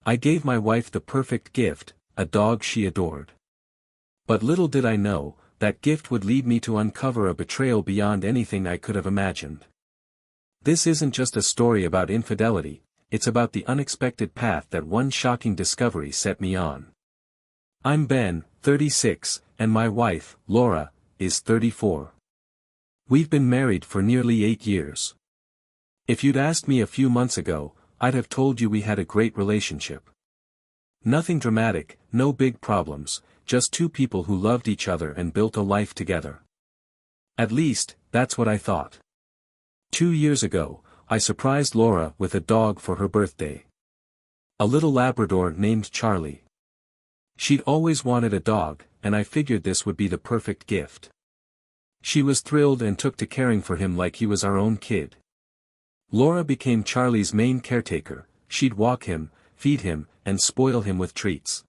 I gave my wife the perfect gift, a dog she adored. But little did I know, that gift would lead me to uncover a betrayal beyond anything I could have imagined. This isn't just a story about infidelity, it's about the unexpected path that one shocking discovery set me on. I'm Ben, 36, and my wife, Laura, is 34. We've been married for nearly 8 years. If you'd asked me a few months ago, I'd have told you we had a great relationship. Nothing dramatic, no big problems, just two people who loved each other and built a life together. At least, that's what I thought. 2 years ago, I surprised Laura with a dog for her birthday. A little Labrador named Charlie. She'd always wanted a dog, and I figured this would be the perfect gift. She was thrilled and took to caring for him like he was our own kid. Laura became Charlie's main caretaker. She'd walk him, feed him, and spoil him with treats.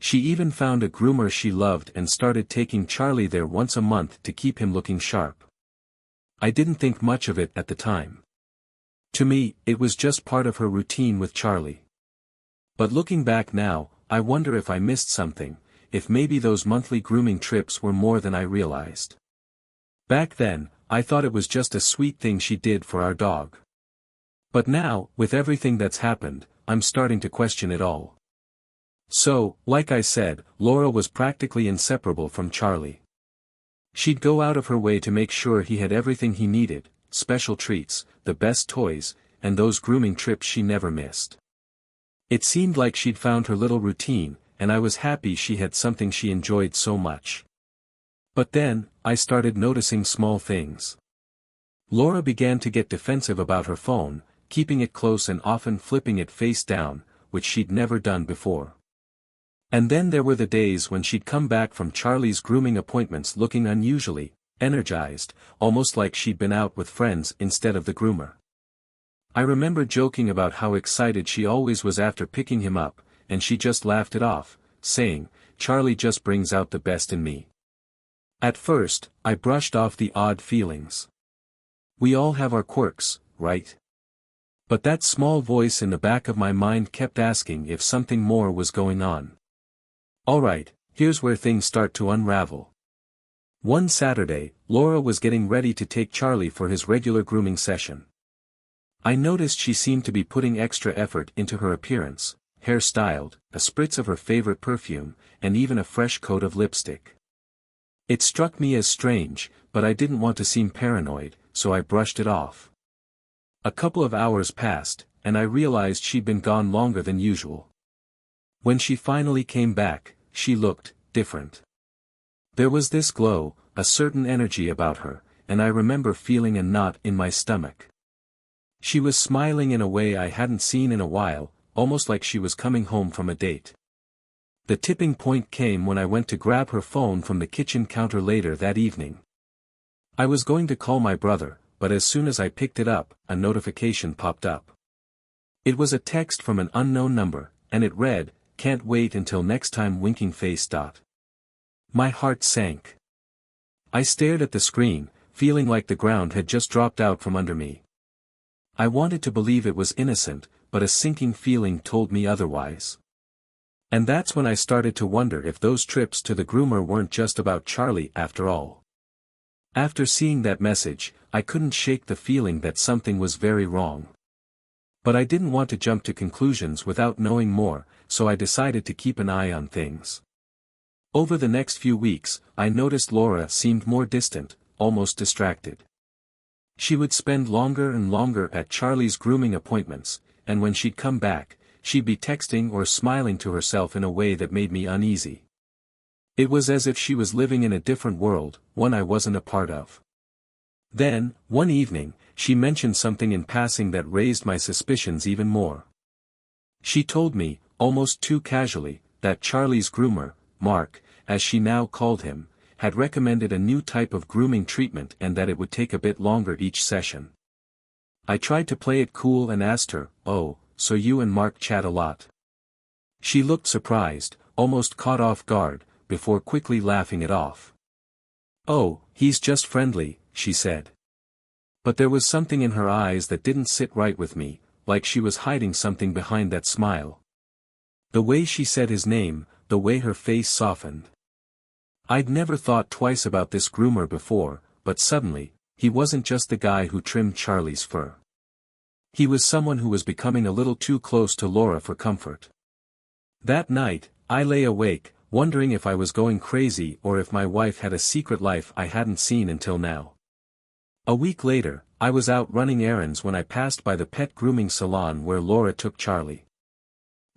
She even found a groomer she loved and started taking Charlie there once a month to keep him looking sharp. I didn't think much of it at the time. To me, it was just part of her routine with Charlie. But looking back now, I wonder if I missed something, if maybe those monthly grooming trips were more than I realized. Back then, I thought it was just a sweet thing she did for our dog. But now, with everything that's happened, I'm starting to question it all. So, like I said, Laura was practically inseparable from Charlie. She'd go out of her way to make sure he had everything he needed, special treats, the best toys, and those grooming trips she never missed. It seemed like she'd found her little routine, and I was happy she had something she enjoyed so much. But then, I started noticing small things. Laura began to get defensive about her phone, keeping it close and often flipping it face down, which she'd never done before. And then there were the days when she'd come back from Charlie's grooming appointments looking unusually energized, almost like she'd been out with friends instead of the groomer. I remember joking about how excited she always was after picking him up, and she just laughed it off, saying, "Charlie just brings out the best in me." At first, I brushed off the odd feelings. We all have our quirks, right? But that small voice in the back of my mind kept asking if something more was going on. Alright, here's where things start to unravel. One Saturday, Laura was getting ready to take Charlie for his regular grooming session. I noticed she seemed to be putting extra effort into her appearance, hair styled, a spritz of her favorite perfume, and even a fresh coat of lipstick. It struck me as strange, but I didn't want to seem paranoid, so I brushed it off. A couple of hours passed, and I realized she'd been gone longer than usual. When she finally came back, she looked different. There was this glow, a certain energy about her, and I remember feeling a knot in my stomach. She was smiling in a way I hadn't seen in a while, almost like she was coming home from a date. The tipping point came when I went to grab her phone from the kitchen counter later that evening. I was going to call my brother, but as soon as I picked it up, a notification popped up. It was a text from an unknown number, and it read, "Can't wait until next time, winking face. My heart sank. I stared at the screen, feeling like the ground had just dropped out from under me. I wanted to believe it was innocent, but a sinking feeling told me otherwise. And that's when I started to wonder if those trips to the groomer weren't just about Charlie after all. After seeing that message, I couldn't shake the feeling that something was very wrong. But I didn't want to jump to conclusions without knowing more, so I decided to keep an eye on things. Over the next few weeks, I noticed Laura seemed more distant, almost distracted. She would spend longer and longer at Charlie's grooming appointments, and when she'd come back, she'd be texting or smiling to herself in a way that made me uneasy. It was as if she was living in a different world, one I wasn't a part of. Then, one evening, she mentioned something in passing that raised my suspicions even more. She told me, almost too casually, that Charlie's groomer, Mark, as she now called him, had recommended a new type of grooming treatment and that it would take a bit longer each session. I tried to play it cool and asked her, "Oh, so you and Mark chat a lot?" She looked surprised, almost caught off guard, before quickly laughing it off. "Oh, he's just friendly," she said. But there was something in her eyes that didn't sit right with me, like she was hiding something behind that smile. The way she said his name, the way her face softened. I'd never thought twice about this groomer before, but suddenly, he wasn't just the guy who trimmed Charlie's fur. He was someone who was becoming a little too close to Laura for comfort. That night, I lay awake, wondering if I was going crazy or if my wife had a secret life I hadn't seen until now. A week later, I was out running errands when I passed by the pet grooming salon where Laura took Charlie.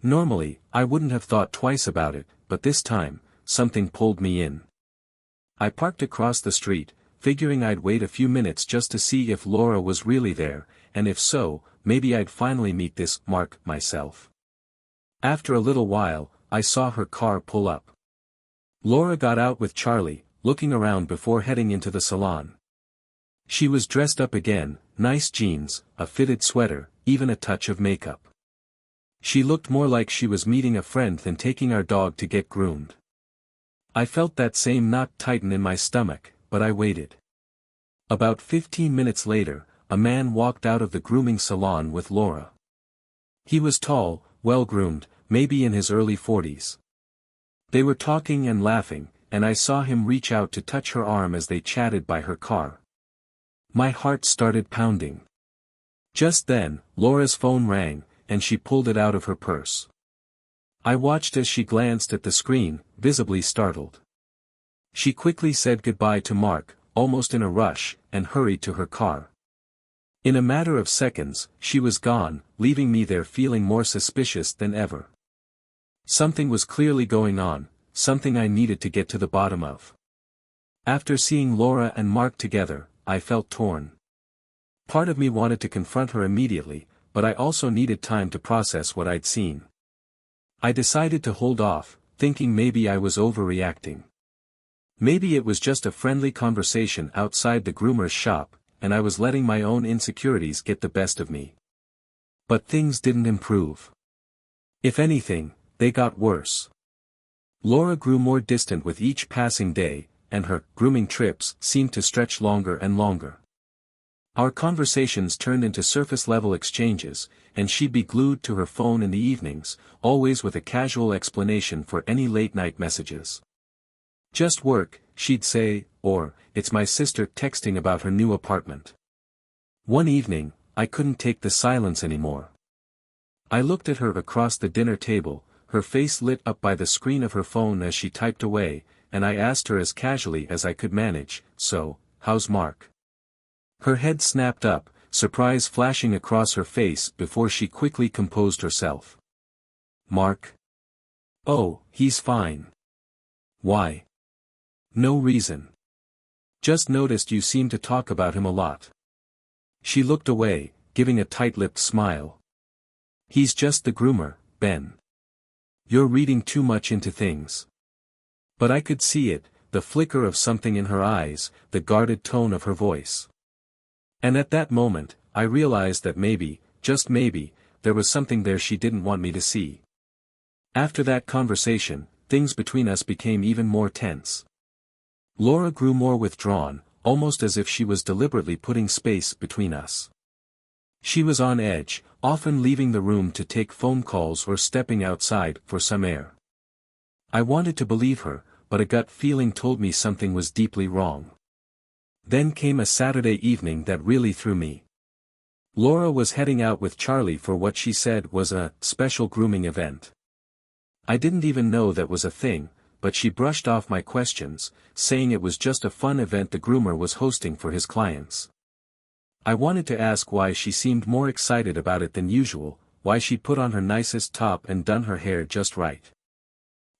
Normally, I wouldn't have thought twice about it, but this time, something pulled me in. I parked across the street, figuring I'd wait a few minutes just to see if Laura was really there, and if so, maybe I'd finally meet this Mark myself. After a little while, I saw her car pull up. Laura got out with Charlie, looking around before heading into the salon. She was dressed up again, nice jeans, a fitted sweater, even a touch of makeup. She looked more like she was meeting a friend than taking our dog to get groomed. I felt that same knot tighten in my stomach, but I waited. About 15 minutes later, a man walked out of the grooming salon with Laura. He was tall, well-groomed, maybe in his early 40s. They were talking and laughing, and I saw him reach out to touch her arm as they chatted by her car. My heart started pounding. Just then, Laura's phone rang, and she pulled it out of her purse. I watched as she glanced at the screen, visibly startled. She quickly said goodbye to Mark, almost in a rush, and hurried to her car. In a matter of seconds, she was gone, leaving me there feeling more suspicious than ever. Something was clearly going on, something I needed to get to the bottom of. After seeing Laura and Mark together, I felt torn. Part of me wanted to confront her immediately, but I also needed time to process what I'd seen. I decided to hold off, thinking maybe I was overreacting. Maybe it was just a friendly conversation outside the groomer's shop, and I was letting my own insecurities get the best of me. But things didn't improve. If anything, they got worse. Laura grew more distant with each passing day, and her grooming trips seemed to stretch longer and longer. Our conversations turned into surface-level exchanges, and she'd be glued to her phone in the evenings, always with a casual explanation for any late-night messages. Just work, she'd say, or, it's my sister texting about her new apartment. One evening, I couldn't take the silence anymore. I looked at her across the dinner table, her face lit up by the screen of her phone as she typed away, and I asked her as casually as I could manage, "So, how's Mark?" Her head snapped up, surprise flashing across her face before she quickly composed herself. "Mark? Oh, he's fine. Why?" "No reason. Just noticed you seem to talk about him a lot." She looked away, giving a tight-lipped smile. "He's just the groomer, Ben. You're reading too much into things." But I could see it, the flicker of something in her eyes, the guarded tone of her voice. And at that moment, I realized that maybe, just maybe, there was something there she didn't want me to see. After that conversation, things between us became even more tense. Laura grew more withdrawn, almost as if she was deliberately putting space between us. She was on edge, often leaving the room to take phone calls or stepping outside for some air. I wanted to believe her, but a gut feeling told me something was deeply wrong. Then came a Saturday evening that really threw me. Laura was heading out with Charlie for what she said was a special grooming event. I didn't even know that was a thing, but she brushed off my questions, saying it was just a fun event the groomer was hosting for his clients. I wanted to ask why she seemed more excited about it than usual, why she put on her nicest top and done her hair just right.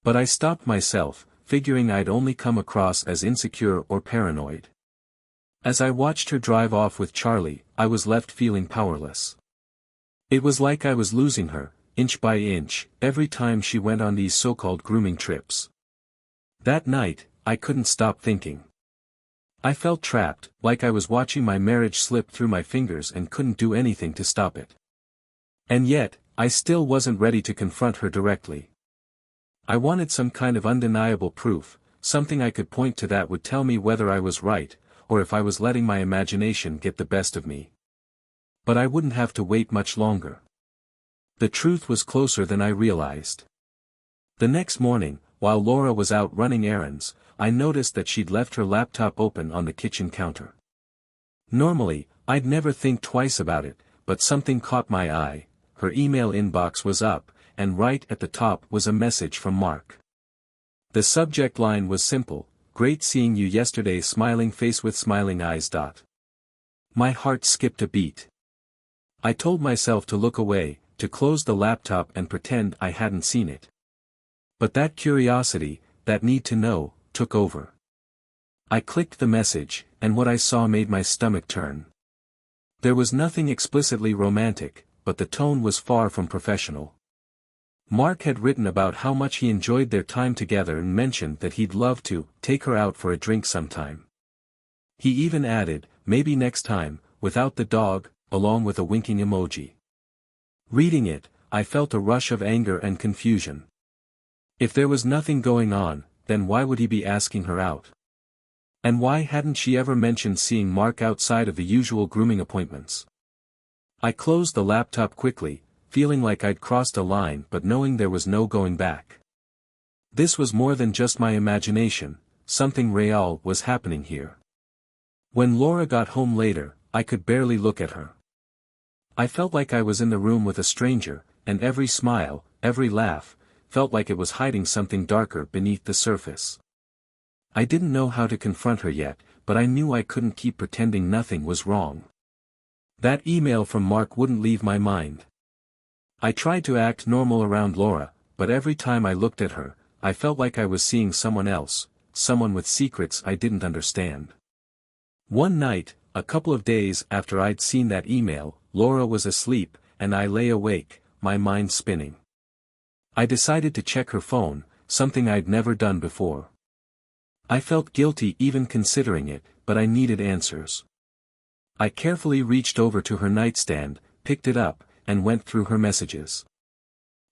But I stopped myself, figuring I'd only come across as insecure or paranoid. As I watched her drive off with Charlie, I was left feeling powerless. It was like I was losing her, inch by inch, every time she went on these so-called grooming trips. That night, I couldn't stop thinking. I felt trapped, like I was watching my marriage slip through my fingers and couldn't do anything to stop it. And yet, I still wasn't ready to confront her directly. I wanted some kind of undeniable proof, something I could point to that would tell me whether I was right, or if I was letting my imagination get the best of me. But I wouldn't have to wait much longer. The truth was closer than I realized. The next morning, while Laura was out running errands, I noticed that she'd left her laptop open on the kitchen counter. Normally, I'd never think twice about it, but something caught my eye. Her email inbox was up, and right at the top was a message from Mark. The subject line was simple: "Great seeing you yesterday, smiling face with smiling eyes." My heart skipped a beat. I told myself to look away, to close the laptop and pretend I hadn't seen it. But that curiosity, that need to know, took over. I clicked the message, and what I saw made my stomach turn. There was nothing explicitly romantic, but the tone was far from professional. Mark had written about how much he enjoyed their time together and mentioned that he'd love to take her out for a drink sometime. He even added, "maybe next time, without the dog," along with a winking emoji. Reading it, I felt a rush of anger and confusion. If there was nothing going on, then why would he be asking her out? And why hadn't she ever mentioned seeing Mark outside of the usual grooming appointments? I closed the laptop quickly, feeling like I'd crossed a line but knowing there was no going back. This was more than just my imagination, something real was happening here. When Laura got home later, I could barely look at her. I felt like I was in the room with a stranger, and every smile, every laugh, felt like it was hiding something darker beneath the surface. I didn't know how to confront her yet, but I knew I couldn't keep pretending nothing was wrong. That email from Mark wouldn't leave my mind. I tried to act normal around Laura, but every time I looked at her, I felt like I was seeing someone else, someone with secrets I didn't understand. One night, a couple of days after I'd seen that email, Laura was asleep, and I lay awake, my mind spinning. I decided to check her phone, something I'd never done before. I felt guilty even considering it, but I needed answers. I carefully reached over to her nightstand, picked it up, and went through her messages.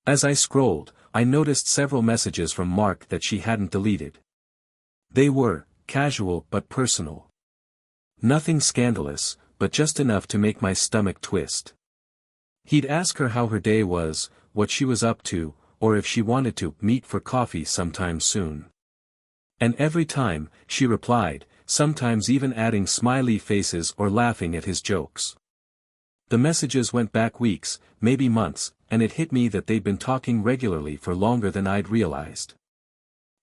As I scrolled, I noticed several messages from Mark that she hadn't deleted. They were casual but personal. Nothing scandalous, but just enough to make my stomach twist. He'd ask her how her day was, what she was up to, or if she wanted to meet for coffee sometime soon. And every time, she replied, sometimes even adding smiley faces or laughing at his jokes. The messages went back weeks, maybe months, and it hit me that they'd been talking regularly for longer than I'd realized.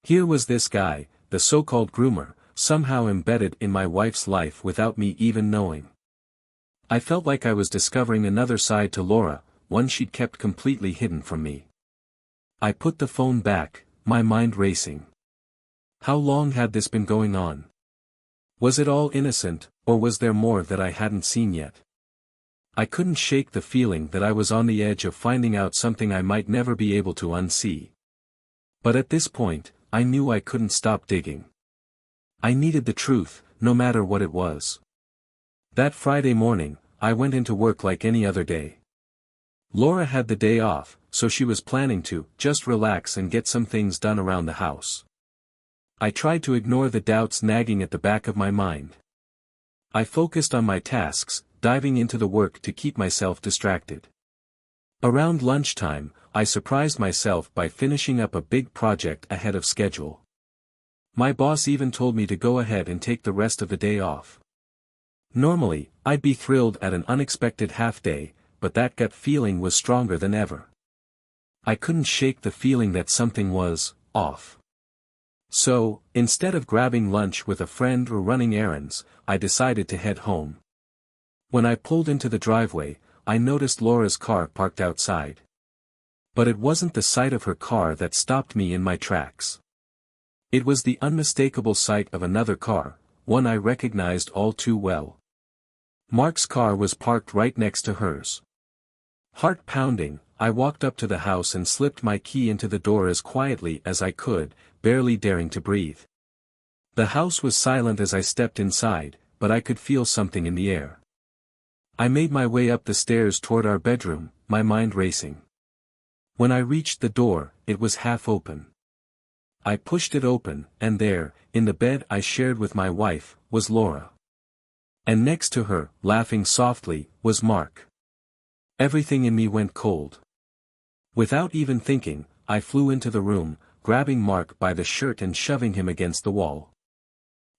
Here was this guy, the so-called groomer, somehow embedded in my wife's life without me even knowing. I felt like I was discovering another side to Laura, one she'd kept completely hidden from me. I put the phone back, my mind racing. How long had this been going on? Was it all innocent, or was there more that I hadn't seen yet? I couldn't shake the feeling that I was on the edge of finding out something I might never be able to unsee. But at this point, I knew I couldn't stop digging. I needed the truth, no matter what it was. That Friday morning, I went into work like any other day. Laura had the day off, so she was planning to just relax and get some things done around the house. I tried to ignore the doubts nagging at the back of my mind. I focused on my tasks, diving into the work to keep myself distracted. Around lunchtime, I surprised myself by finishing up a big project ahead of schedule. My boss even told me to go ahead and take the rest of the day off. Normally, I'd be thrilled at an unexpected half-day, but that gut feeling was stronger than ever. I couldn't shake the feeling that something was off. So, instead of grabbing lunch with a friend or running errands, I decided to head home. When I pulled into the driveway, I noticed Laura's car parked outside. But it wasn't the sight of her car that stopped me in my tracks. It was the unmistakable sight of another car, one I recognized all too well. Mark's car was parked right next to hers. Heart pounding, I walked up to the house and slipped my key into the door as quietly as I could, barely daring to breathe. The house was silent as I stepped inside, but I could feel something in the air. I made my way up the stairs toward our bedroom, my mind racing. When I reached the door, it was half open. I pushed it open, and there, in the bed I shared with my wife, was Laura. And next to her, laughing softly, was Mark. Everything in me went cold. Without even thinking, I flew into the room, grabbing Mark by the shirt and shoving him against the wall.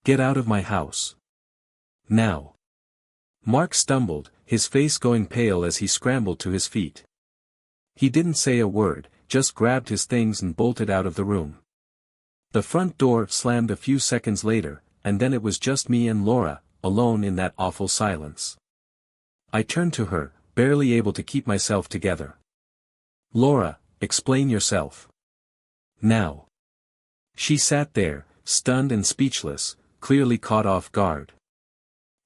"Get out of my house. Now." Mark stumbled, his face going pale as he scrambled to his feet. He didn't say a word, just grabbed his things and bolted out of the room. The front door slammed a few seconds later, and then it was just me and Laura, alone in that awful silence. I turned to her, barely able to keep myself together. "Laura, explain yourself. Now." She sat there, stunned and speechless, clearly caught off guard.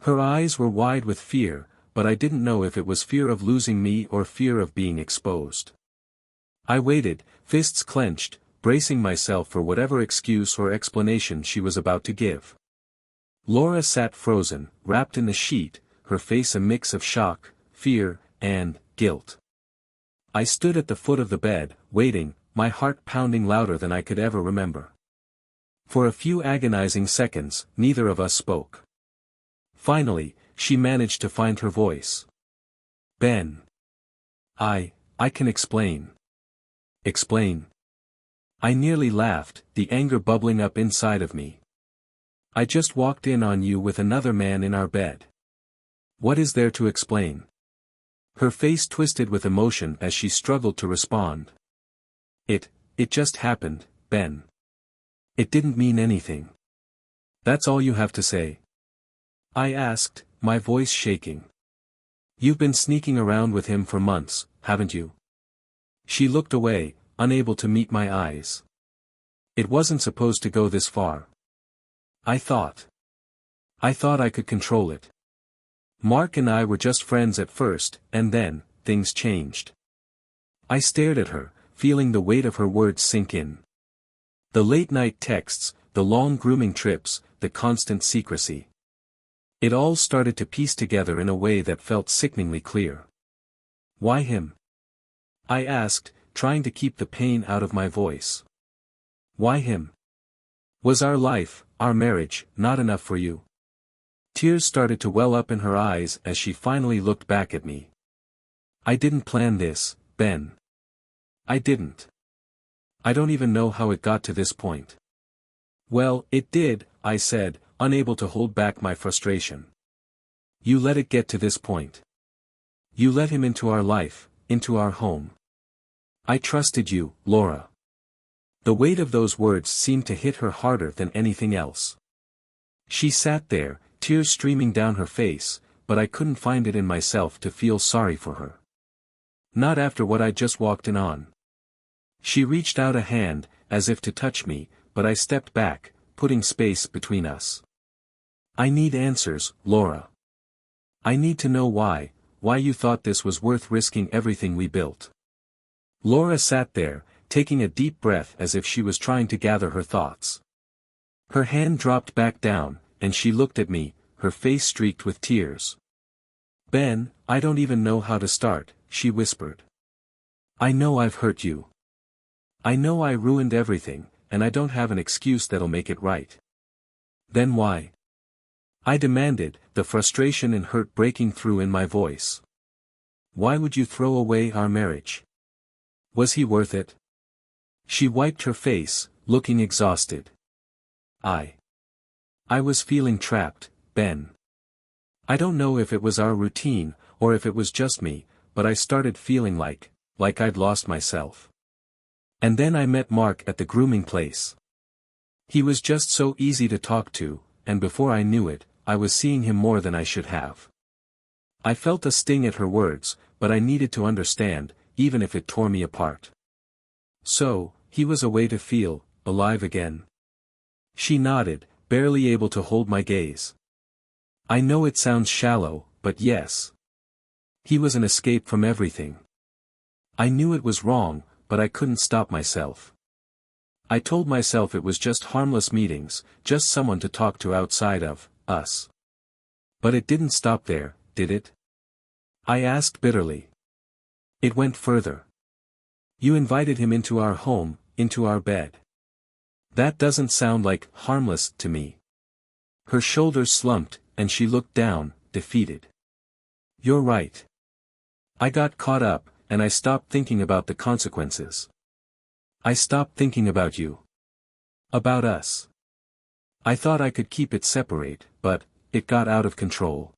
Her eyes were wide with fear, but I didn't know if it was fear of losing me or fear of being exposed. I waited, fists clenched, bracing myself for whatever excuse or explanation she was about to give. Laura sat frozen, wrapped in the sheet, her face a mix of shock, fear, and guilt. I stood at the foot of the bed, waiting, my heart pounding louder than I could ever remember. For a few agonizing seconds, neither of us spoke. Finally, she managed to find her voice. "Ben. I can explain." "Explain?" I nearly laughed, the anger bubbling up inside of me. "I just walked in on you with another man in our bed. What is there to explain?" Her face twisted with emotion as she struggled to respond. It just happened, Ben. It didn't mean anything. That's all you have to say?" I asked, my voice shaking. "You've been sneaking around with him for months, haven't you?" She looked away, unable to meet my eyes. "It wasn't supposed to go this far. I thought I could control it. Mark and I were just friends at first, and then, things changed." I stared at her, feeling the weight of her words sink in. The late-night texts, the long grooming trips, the constant secrecy. It all started to piece together in a way that felt sickeningly clear. "Why him?" I asked, trying to keep the pain out of my voice. "Why him? Was our life, our marriage, not enough for you?" Tears started to well up in her eyes as she finally looked back at me. "I didn't plan this, Ben. I didn't. I don't even know how it got to this point." "Well, it did," I said, unable to hold back my frustration. "You let it get to this point. You let him into our life, into our home. I trusted you, Laura." The weight of those words seemed to hit her harder than anything else. She sat there, tears streaming down her face, but I couldn't find it in myself to feel sorry for her. Not after what I'd just walked in on. She reached out a hand, as if to touch me, but I stepped back, putting space between us. "I need answers, Laura. I need to know why you thought this was worth risking everything we built." Laura sat there, taking a deep breath as if she was trying to gather her thoughts. Her hand dropped back down, and she looked at me, her face streaked with tears. "Ben, I don't even know how to start," she whispered. "I know I've hurt you. I know I ruined everything, and I don't have an excuse that'll make it right." "Then why?" I demanded, the frustration and hurt breaking through in my voice. "Why would you throw away our marriage? Was he worth it?" She wiped her face, looking exhausted. I was feeling trapped, Ben. I don't know if it was our routine, or if it was just me, but I started feeling like I'd lost myself. And then I met Mark at the grooming place. He was just so easy to talk to, and before I knew it, I was seeing him more than I should have. I felt a sting at her words, but I needed to understand, even if it tore me apart. "So, he was a way to feel alive again?" She nodded, barely able to hold my gaze. "I know it sounds shallow, but yes. He was an escape from everything. I knew it was wrong, but I couldn't stop myself. I told myself it was just harmless meetings, just someone to talk to outside of us. But it didn't stop there, did it?" I asked bitterly. "It went further. You invited him into our home, into our bed. That doesn't sound like harmless to me." Her shoulders slumped, and she looked down, defeated. "You're right. I got caught up, and I stopped thinking about the consequences. I stopped thinking about you. About us. I thought I could keep it separate, but it got out of control.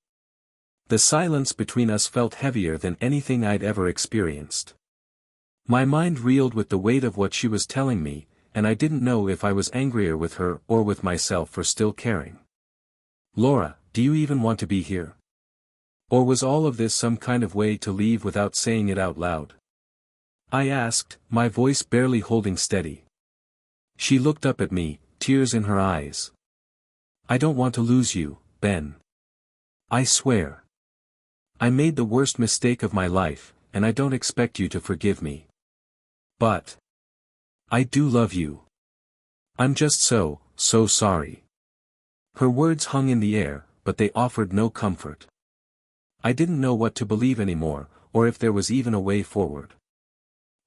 The silence between us felt heavier than anything I'd ever experienced. My mind reeled with the weight of what she was telling me, and I didn't know if I was angrier with her or with myself for still caring. Laura, do you even want to be here? Or was all of this some kind of way to leave without saying it out loud? I asked, my voice barely holding steady. She looked up at me, tears in her eyes. I don't want to lose you, Ben. I swear. I made the worst mistake of my life, and I don't expect you to forgive me. But I do love you. I'm just so sorry. Her words hung in the air, but they offered no comfort. I didn't know what to believe anymore, or if there was even a way forward.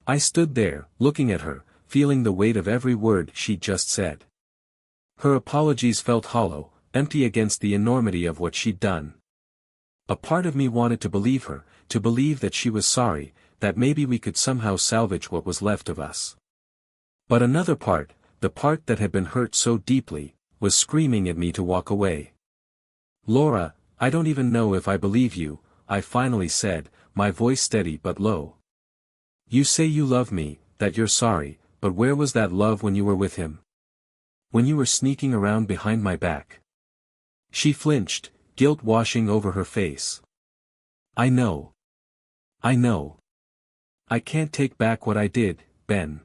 I stood there, looking at her, feeling the weight of every word she'd just said. Her apologies felt hollow, empty against the enormity of what she'd done. A part of me wanted to believe her, to believe that she was sorry, that maybe we could somehow salvage what was left of us. But another part, the part that had been hurt so deeply, was screaming at me to walk away. Laura, I don't even know if I believe you, I finally said, my voice steady but low. You say you love me, that you're sorry, but where was that love when you were with him? When you were sneaking around behind my back? She flinched, guilt washing over her face. I know. I know. I can't take back what I did, Ben.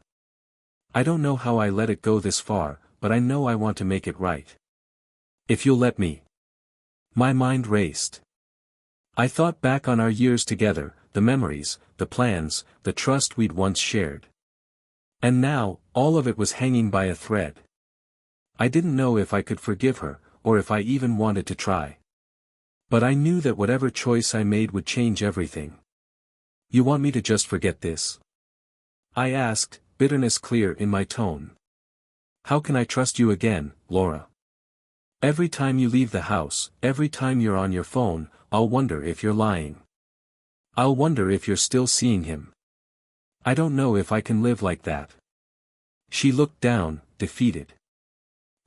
I don't know how I let it go this far, but I know I want to make it right. If you'll let me. My mind raced. I thought back on our years together, the memories, the plans, the trust we'd once shared. And now, all of it was hanging by a thread. I didn't know if I could forgive her, or if I even wanted to try. But I knew that whatever choice I made would change everything. You want me to just forget this? I asked, bitterness clear in my tone. How can I trust you again, Laura? Every time you leave the house, every time you're on your phone, I'll wonder if you're lying. I'll wonder if you're still seeing him. I don't know if I can live like that. She looked down, defeated.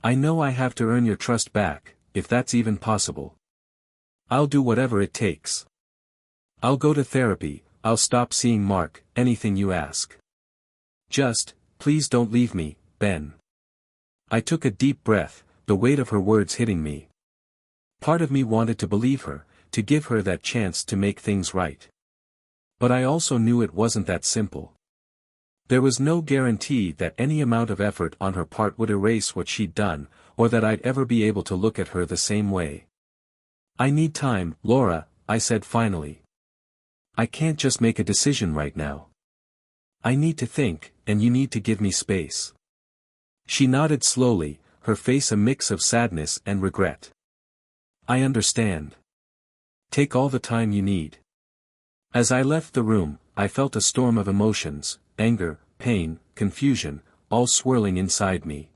I know I have to earn your trust back, if that's even possible. I'll do whatever it takes. I'll go to therapy, I'll stop seeing Mark, anything you ask. Just, please don't leave me, Ben. I took a deep breath, the weight of her words hitting me. Part of me wanted to believe her, to give her that chance to make things right. But I also knew it wasn't that simple. There was no guarantee that any amount of effort on her part would erase what she'd done, or that I'd ever be able to look at her the same way. I need time, Laura, I said finally. I can't just make a decision right now. I need to think, and you need to give me space. She nodded slowly, her face a mix of sadness and regret. I understand. Take all the time you need. As I left the room, I felt a storm of emotions, anger, pain, confusion, all swirling inside me.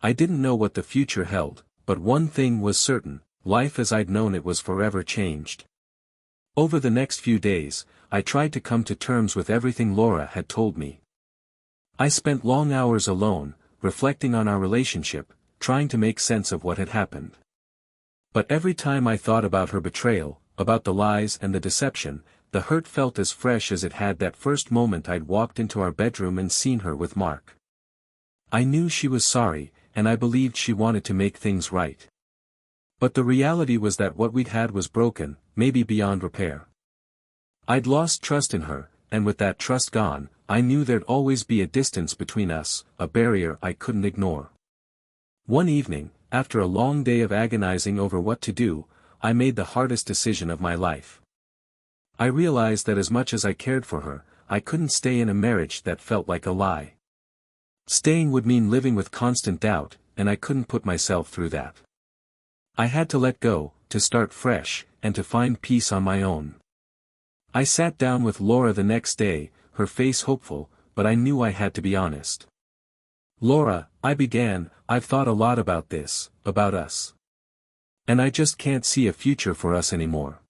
I didn't know what the future held, but one thing was certain, life as I'd known it was forever changed. Over the next few days, I tried to come to terms with everything Laura had told me. I spent long hours alone, reflecting on our relationship, trying to make sense of what had happened. But every time I thought about her betrayal, about the lies and the deception, the hurt felt as fresh as it had that first moment I'd walked into our bedroom and seen her with Mark. I knew she was sorry, and I believed she wanted to make things right. But the reality was that what we'd had was broken, maybe beyond repair. I'd lost trust in her, and with that trust gone, I knew there'd always be a distance between us, a barrier I couldn't ignore. One evening, after a long day of agonizing over what to do, I made the hardest decision of my life. I realized that as much as I cared for her, I couldn't stay in a marriage that felt like a lie. Staying would mean living with constant doubt, and I couldn't put myself through that. I had to let go, to start fresh, and to find peace on my own. I sat down with Laura the next day, her face hopeful, but I knew I had to be honest. Laura, I began, I've thought a lot about this, about us. And I just can't see a future for us anymore.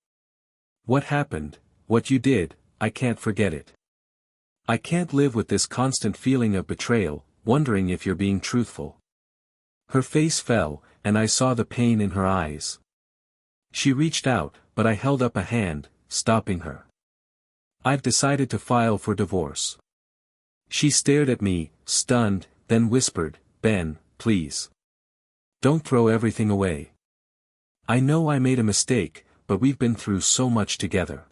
What happened, what you did, I can't forget it. I can't live with this constant feeling of betrayal, wondering if you're being truthful." Her face fell, and I saw the pain in her eyes. She reached out, but I held up a hand, stopping her. "I've decided to file for divorce." She stared at me, stunned, then whispered, "Ben, please. Don't throw everything away. I know I made a mistake, but we've been through so much together."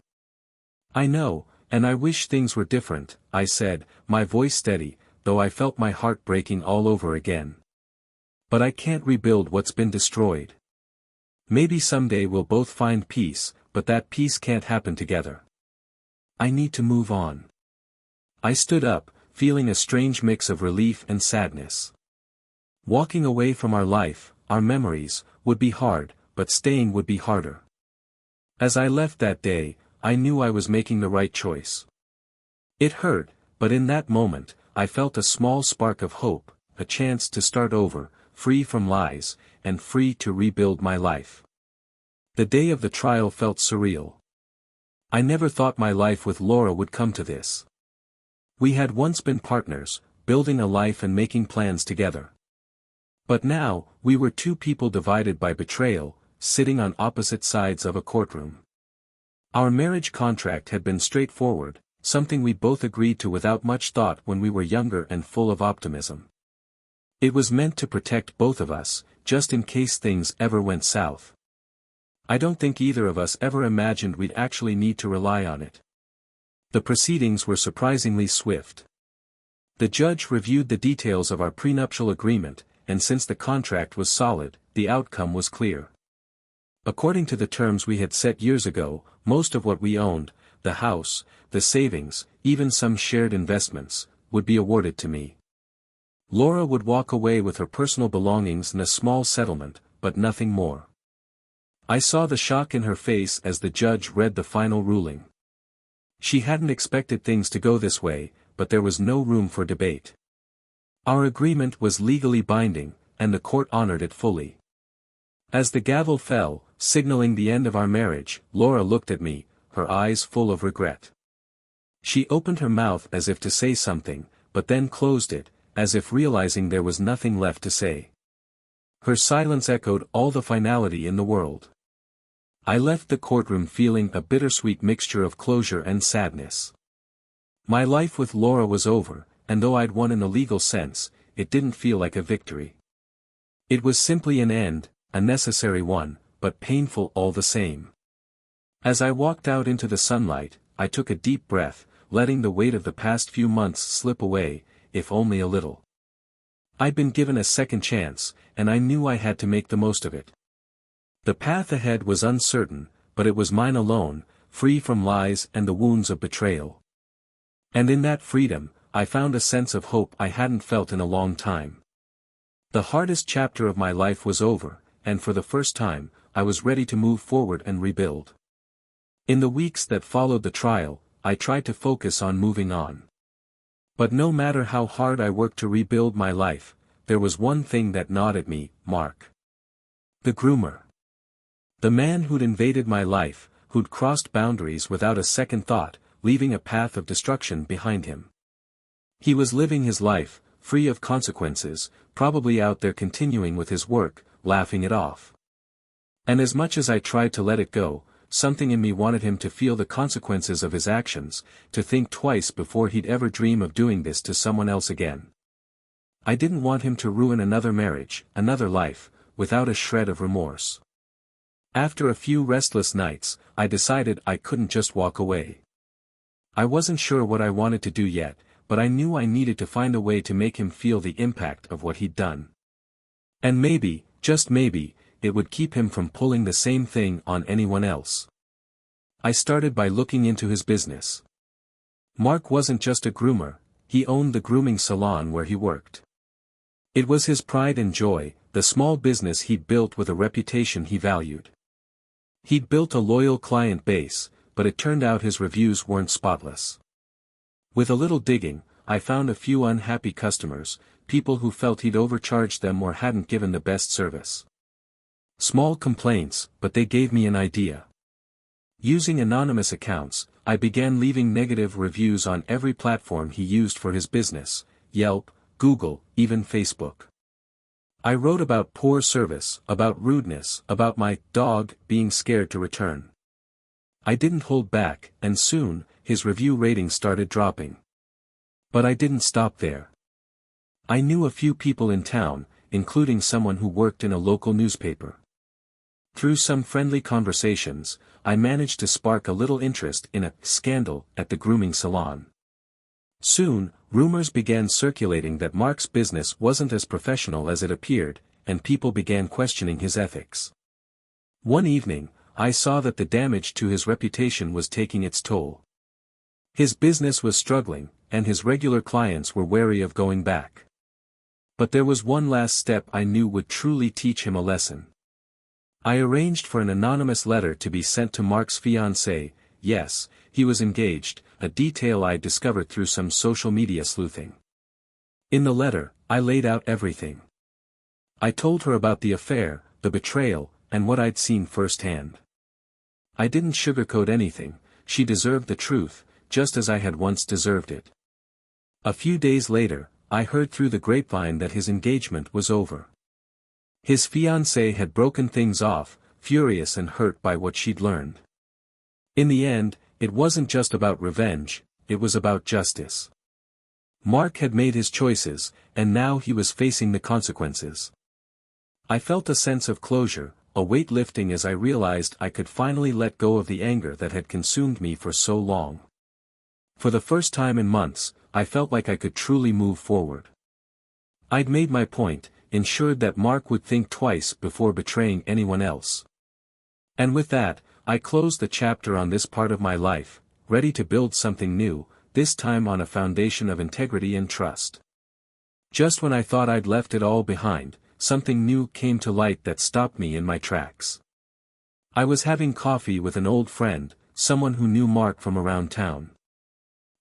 "I know, and I wish things were different," I said, my voice steady, though I felt my heart breaking all over again. "But I can't rebuild what's been destroyed. Maybe someday we'll both find peace, but that peace can't happen together. I need to move on." I stood up, feeling a strange mix of relief and sadness. Walking away from our life, our memories, would be hard, but staying would be harder. As I left that day, I knew I was making the right choice. It hurt, but in that moment, I felt a small spark of hope, a chance to start over, free from lies, and free to rebuild my life. The day of the trial felt surreal. I never thought my life with Laura would come to this. We had once been partners, building a life and making plans together. But now, we were two people divided by betrayal, sitting on opposite sides of a courtroom. Our marriage contract had been straightforward, something we both agreed to without much thought when we were younger and full of optimism. It was meant to protect both of us, just in case things ever went south. I don't think either of us ever imagined we'd actually need to rely on it. The proceedings were surprisingly swift. The judge reviewed the details of our prenuptial agreement, and since the contract was solid, the outcome was clear. According to the terms we had set years ago, most of what we owned, the house, the savings, even some shared investments, would be awarded to me. Laura would walk away with her personal belongings and a small settlement, but nothing more. I saw the shock in her face as the judge read the final ruling. She hadn't expected things to go this way, but there was no room for debate. Our agreement was legally binding, and the court honored it fully. As the gavel fell, signaling the end of our marriage, Laura looked at me, her eyes full of regret. She opened her mouth as if to say something, but then closed it, as if realizing there was nothing left to say. Her silence echoed all the finality in the world. I left the courtroom feeling a bittersweet mixture of closure and sadness. My life with Laura was over, and though I'd won in the legal sense, it didn't feel like a victory. It was simply an end, a necessary one, but painful all the same. As I walked out into the sunlight, I took a deep breath, letting the weight of the past few months slip away, if only a little. I'd been given a second chance, and I knew I had to make the most of it. The path ahead was uncertain, but it was mine alone, free from lies and the wounds of betrayal. And in that freedom, I found a sense of hope I hadn't felt in a long time. The hardest chapter of my life was over, and for the first time, I was ready to move forward and rebuild. In the weeks that followed the trial, I tried to focus on moving on. But no matter how hard I worked to rebuild my life, there was one thing that gnawed at me, Mark. The groomer. The man who'd invaded my life, who'd crossed boundaries without a second thought, leaving a path of destruction behind him. He was living his life, free of consequences, probably out there continuing with his work, laughing it off. And as much as I tried to let it go, something in me wanted him to feel the consequences of his actions, to think twice before he'd ever dream of doing this to someone else again. I didn't want him to ruin another marriage, another life, without a shred of remorse. After a few restless nights, I decided I couldn't just walk away. I wasn't sure what I wanted to do yet, but I knew I needed to find a way to make him feel the impact of what he'd done. And maybe, just maybe, it would keep him from pulling the same thing on anyone else. I started by looking into his business. Mark wasn't just a groomer, he owned the grooming salon where he worked. It was his pride and joy, the small business he'd built with a reputation he valued. He'd built a loyal client base, but it turned out his reviews weren't spotless. With a little digging, I found a few unhappy customers, people who felt he'd overcharged them or hadn't given the best service. Small complaints, but they gave me an idea. Using anonymous accounts, I began leaving negative reviews on every platform he used for his business: Yelp, Google, even Facebook. I wrote about poor service, about rudeness, about my dog being scared to return. I didn't hold back, and soon, his review ratings started dropping. But I didn't stop there. I knew a few people in town, including someone who worked in a local newspaper. Through some friendly conversations, I managed to spark a little interest in a scandal at the grooming salon. Soon, rumors began circulating that Mark's business wasn't as professional as it appeared, and people began questioning his ethics. One evening, I saw that the damage to his reputation was taking its toll. His business was struggling, and his regular clients were wary of going back. But there was one last step I knew would truly teach him a lesson. I arranged for an anonymous letter to be sent to Mark's fiancée. Yes, he was engaged, a detail I discovered through some social media sleuthing. In the letter, I laid out everything. I told her about the affair, the betrayal, and what I'd seen firsthand. I didn't sugarcoat anything. She deserved the truth, just as I had once deserved it. A few days later, I heard through the grapevine that his engagement was over. His fiancée had broken things off, furious and hurt by what she'd learned. In the end, it wasn't just about revenge, it was about justice. Mark had made his choices, and now he was facing the consequences. I felt a sense of closure, a weight lifting as I realized I could finally let go of the anger that had consumed me for so long. For the first time in months, I felt like I could truly move forward. I'd made my point, ensured that Mark would think twice before betraying anyone else. And with that, I closed the chapter on this part of my life, ready to build something new, this time on a foundation of integrity and trust. Just when I thought I'd left it all behind, something new came to light that stopped me in my tracks. I was having coffee with an old friend, someone who knew Mark from around town.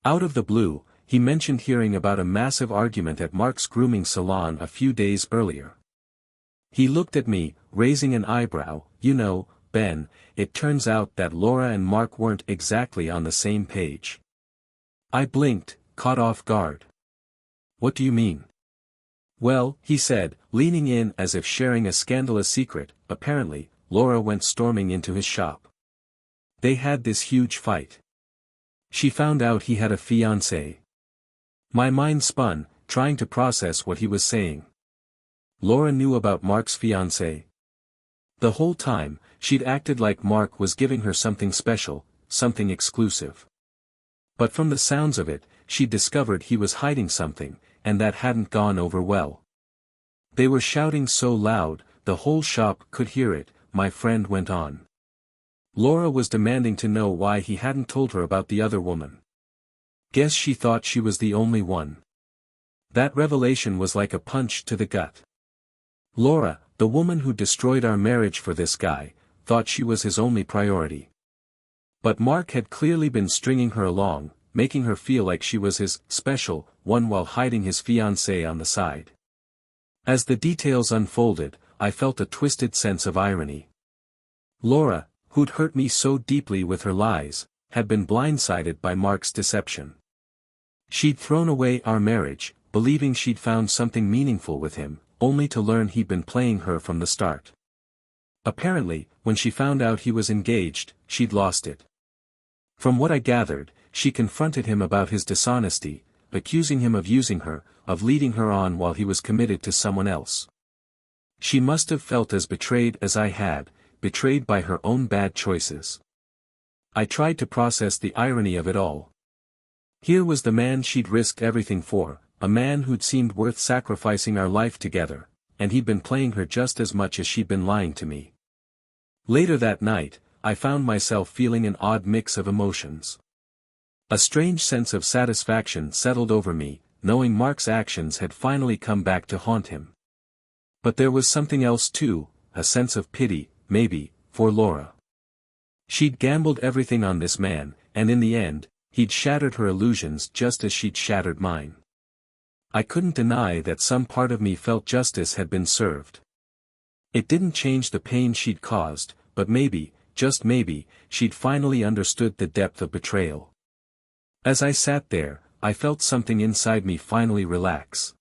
Out of the blue, he mentioned hearing about a massive argument at Mark's grooming salon a few days earlier. He looked at me, raising an eyebrow. "You know, Ben, it turns out that Laura and Mark weren't exactly on the same page." I blinked, caught off guard. "What do you mean?" "Well," he said, leaning in as if sharing a scandalous secret, "apparently, Laura went storming into his shop. They had this huge fight. She found out he had a fiancée." My mind spun, trying to process what he was saying. Laura knew about Mark's fiancée. The whole time, she'd acted like Mark was giving her something special, something exclusive. But from the sounds of it, she'd discovered he was hiding something, and that hadn't gone over well. "They were shouting so loud, the whole shop could hear it," my friend went on. "Laura was demanding to know why he hadn't told her about the other woman. Guess she thought she was the only one." That revelation was like a punch to the gut. Laura, the woman who destroyed our marriage for this guy, thought she was his only priority. But Mark had clearly been stringing her along, making her feel like she was his special one while hiding his fiancée on the side. As the details unfolded, I felt a twisted sense of irony. Laura, who'd hurt me so deeply with her lies, had been blindsided by Mark's deception. She'd thrown away our marriage, believing she'd found something meaningful with him, only to learn he'd been playing her from the start. Apparently, when she found out he was engaged, she'd lost it. From what I gathered, she confronted him about his dishonesty, accusing him of using her, of leading her on while he was committed to someone else. She must have felt as betrayed as I had, betrayed by her own bad choices. I tried to process the irony of it all. Here was the man she'd risked everything for, a man who'd seemed worth sacrificing our life together, and he'd been playing her just as much as she'd been lying to me. Later that night, I found myself feeling an odd mix of emotions. A strange sense of satisfaction settled over me, knowing Mark's actions had finally come back to haunt him. But there was something else too, a sense of pity, maybe, for Laura. She'd gambled everything on this man, and in the end, he'd shattered her illusions just as she'd shattered mine. I couldn't deny that some part of me felt justice had been served. It didn't change the pain she'd caused, but maybe, just maybe, she'd finally understood the depth of betrayal. As I sat there, I felt something inside me finally relax.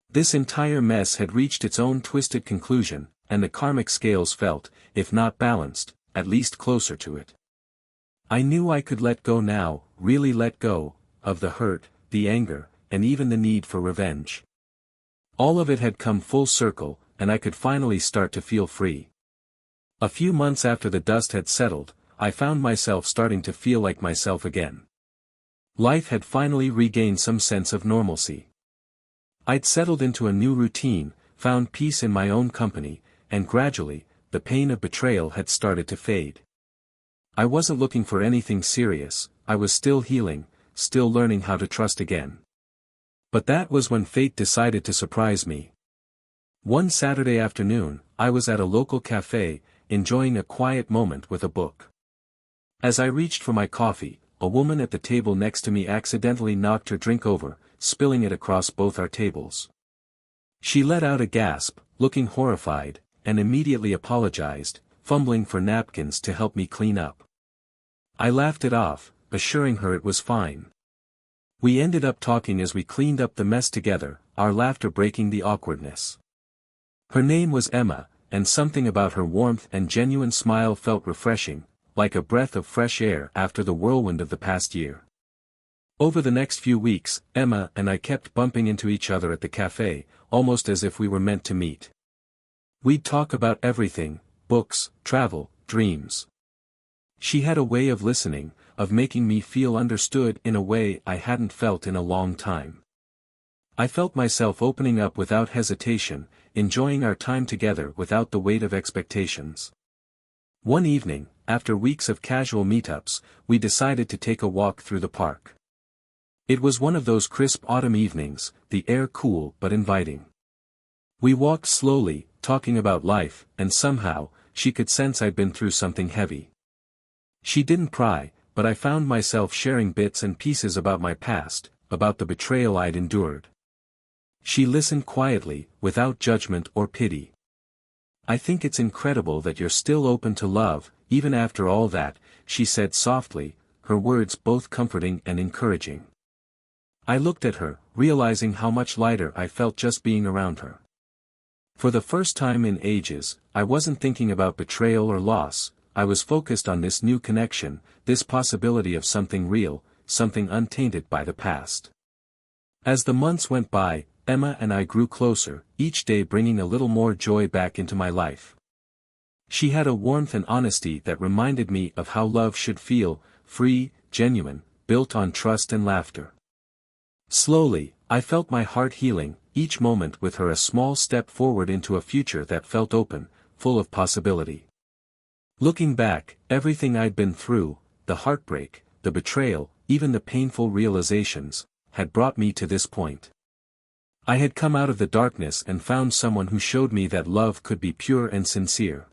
This entire mess had reached its own twisted conclusion, and the karmic scales felt, if not balanced, at least closer to it. I knew I could let go now, really let go, of the hurt, the anger, and even the need for revenge. All of it had come full circle, and I could finally start to feel free. A few months after the dust had settled, I found myself starting to feel like myself again. Life had finally regained some sense of normalcy. I'd settled into a new routine, found peace in my own company, and gradually, the pain of betrayal had started to fade. I wasn't looking for anything serious, I was still healing, still learning how to trust again. But that was when fate decided to surprise me. One Saturday afternoon, I was at a local cafe, enjoying a quiet moment with a book. As I reached for my coffee, a woman at the table next to me accidentally knocked her drink over, spilling it across both our tables. She let out a gasp, looking horrified, and immediately apologized, fumbling for napkins to help me clean up. I laughed it off, assuring her it was fine. We ended up talking as we cleaned up the mess together, our laughter breaking the awkwardness. Her name was Emma, and something about her warmth and genuine smile felt refreshing, like a breath of fresh air after the whirlwind of the past year. Over the next few weeks, Emma and I kept bumping into each other at the cafe, almost as if we were meant to meet. We'd talk about everything, books, travel, dreams. She had a way of listening, of making me feel understood in a way I hadn't felt in a long time. I felt myself opening up without hesitation, enjoying our time together without the weight of expectations. One evening, after weeks of casual meetups, we decided to take a walk through the park. It was one of those crisp autumn evenings, the air cool but inviting. We walked slowly, talking about life, and somehow, she could sense I'd been through something heavy. She didn't pry, but I found myself sharing bits and pieces about my past, about the betrayal I'd endured. She listened quietly, without judgment or pity. "I think it's incredible that you're still open to love, even after all that," she said softly, her words both comforting and encouraging. I looked at her, realizing how much lighter I felt just being around her. For the first time in ages, I wasn't thinking about betrayal or loss, I was focused on this new connection, this possibility of something real, something untainted by the past. As the months went by, Emma and I grew closer, each day bringing a little more joy back into my life. She had a warmth and honesty that reminded me of how love should feel, free, genuine, built on trust and laughter. Slowly, I felt my heart healing, each moment with her a small step forward into a future that felt open, full of possibility. Looking back, everything I'd been through, the heartbreak, the betrayal, even the painful realizations, had brought me to this point. I had come out of the darkness and found someone who showed me that love could be pure and sincere.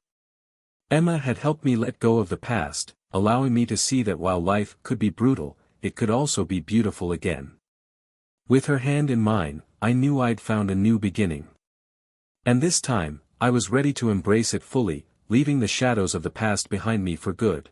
Emma had helped me let go of the past, allowing me to see that while life could be brutal, it could also be beautiful again. With her hand in mine, I knew I'd found a new beginning. And this time, I was ready to embrace it fully, leaving the shadows of the past behind me for good.